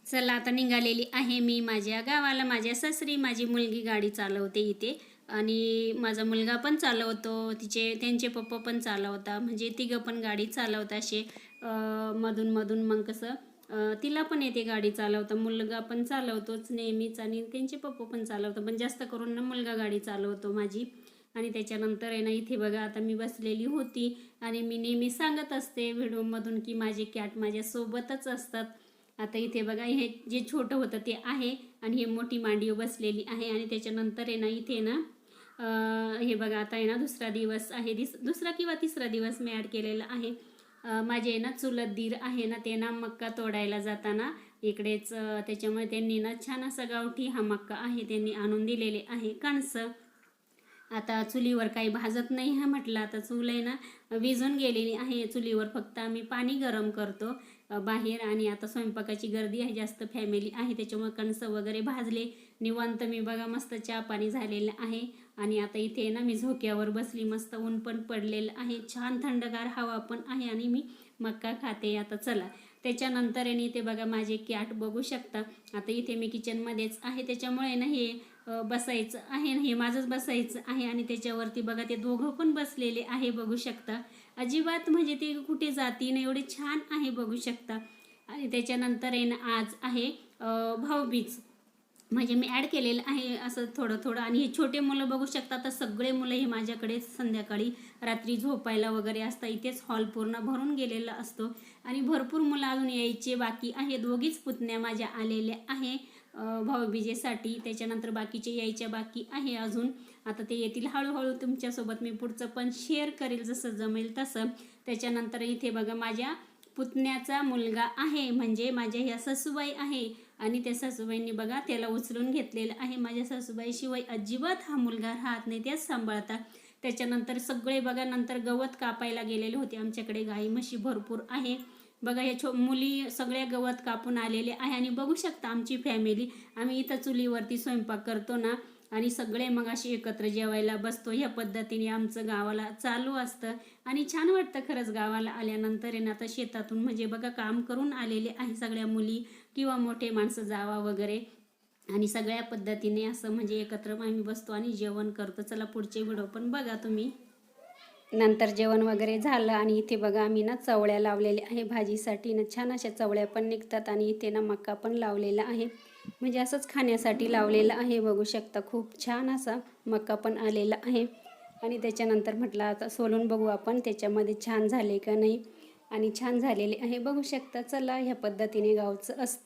चला आता निघालेली आहे मी माझ्या गावाला. माझ्या सासरी माझी मुलगी गाडी चालवते इथे आणि माझा मुलगा पण चालवतो, त्यांचे पप्पा पण चालवता, म्हणजे तिघं पण गाडी चालवता असे मधून मधून. मग कसं तिला पण येते गाडी चालवता, मुलगा पण चालवतोच नेहमीच आणि त्यांचे पप्पा पण चालवतो, पण जास्त करून ना मुलगा गाडी चालवतो माझी. आणि त्याच्यानंतर आहे ना इथे बघा आता मी बसलेली होती आणि मी नेहमी सांगत असते व्हिडिओमधून की माझे कॅट माझ्यासोबतच असतात. आता इथे बघा हे जे छोटं होतं ते आहे आणि हे मोठी मांडीव बसलेली आहे. आणि त्याच्यानंतर आहे ना इथे ना हे बघा आता आहे ना दुसरा दिवस आहे, दुसरा किंवा तिसरा दिवस मी ॲड केलेला आहे. माझे आहे ना चुलत दीर आहे ना, ते ना मक्का तोडायला जाताना इकडेच त्याच्यामुळे त्यांनी ना छान असा गावठी हा मक्का आहे त्यांनी आणून दिलेले आहे कणसं. आता चुलीवर काही भाजत नाही हा म्हटलं, आता चूल आहे ना विझून गेलेली आहे. चुलीवर फक्त आम्ही पाणी गरम करतो बाहेर. आणि आता स्वयंपाकाची गर्दी आहे, जास्त फॅमिली आहे, त्याच्यामुळे कणसं वगैरे भाजले निवांत. मी बघा मस्त चहा पाणी झालेलं आहे. आणि आता इथे ना मी झोक्यावर बसली, मस्त ऊन पण पडलेलं आहे, छान थंडगार हवा पण आहे आणि मी मक्का खाते. आता चला त्याच्यानंतर आहे इथे बघा माझे कॅट बघू शकता. आता इथे मी किचनमध्येच आहे, त्याच्यामुळे ना हे बसायचं आहे, हे माझंच बसायचं आहे. आणि त्याच्यावरती बघा ते दोघं पण बसलेले आहे बघू शकता. अजिबात म्हणजे ते कुठे जाती ना, एवढे छान आहे बघू शकता. आणि त्याच्यानंतर आहे ना आज आहे भाऊबीज, म्हणजे मी ॲड केलेलं आहे असं थोडं थोडं. आणि हे छोटे मुलं बघू शकता, तर सगळे मुलं हे माझ्याकडे संध्याकाळी रात्री झोपायला वगैरे असतात. इथेच हॉल पूर्ण भरून गेलेला असतो आणि भरपूर मुलं अजून यायचे बाकी आहे. दोघीच पुतण्या माझ्या आलेल्या आहे भाऊबीजेसाठी, त्याच्यानंतर बाकीचे यायच्या बाकी आहे अजून. आता ते येतील हळूहळू, तुमच्यासोबत मी पुढचं पण शेअर करेल जसं जमेल तसं. त्याच्यानंतर इथे बघा माझ्या पुतण्याचा मुलगा आहे, म्हणजे माझ्या ह्या सासूबाई आहे आणि त्या सासूबाईंनी बघा त्याला उचलून घेतलेलं आहे. माझ्या सासूबाईशिवाय अजिबात हा मुलगा राहत नाही, त्याच सांभाळतात. त्याच्यानंतर सगळे बघा नंतर गवत कापायला गेलेले होते, आमच्याकडे गाई म्हशी भरपूर आहे. बघा या मुली सगळ्या गवत कापून आलेले आहे. आणि बघू शकता आमची फॅमिली, आम्ही इथं चुलीवरती स्वयंपाक करतो ना आणि सगळे मग अशी एकत्र जेवायला बसतो. ह्या पद्धतीने आमचं गावाला चालू असतं आणि छान वाटतं खरंच गावाला आल्यानंतर आहे ना. आता शेतातून म्हणजे बघा काम करून आलेले आहे सगळ्या मुली किंवा मोठे माणसं जावा वगैरे, आणि सगळ्या पद्धतीने असं म्हणजे एकत्र आम्ही बसतो आणि जेवण करतो. चला पुढचे व्हिडिओ पण बघा तुम्ही. नंतर जेवण वगैरे झालं आणि इथे बघा आम्ही ना चवळ्या लावलेल्या आहे भाजीसाठी ना, छान अशा चवळ्या पण निघतात. आणि इथे ना मका पण लावलेला आहे, म्हणजे असंच खाण्यासाठी लावलेलं आहे बघू शकता. खूप छान असा मका पण आलेला आहे. आणि त्याच्यानंतर म्हटलं आता सोलून बघू आपण त्याच्यामध्ये छान झाले का नाही, आणि छान झालेले आहे बघू शकता. चला ह्या पद्धतीने गावचं असतं.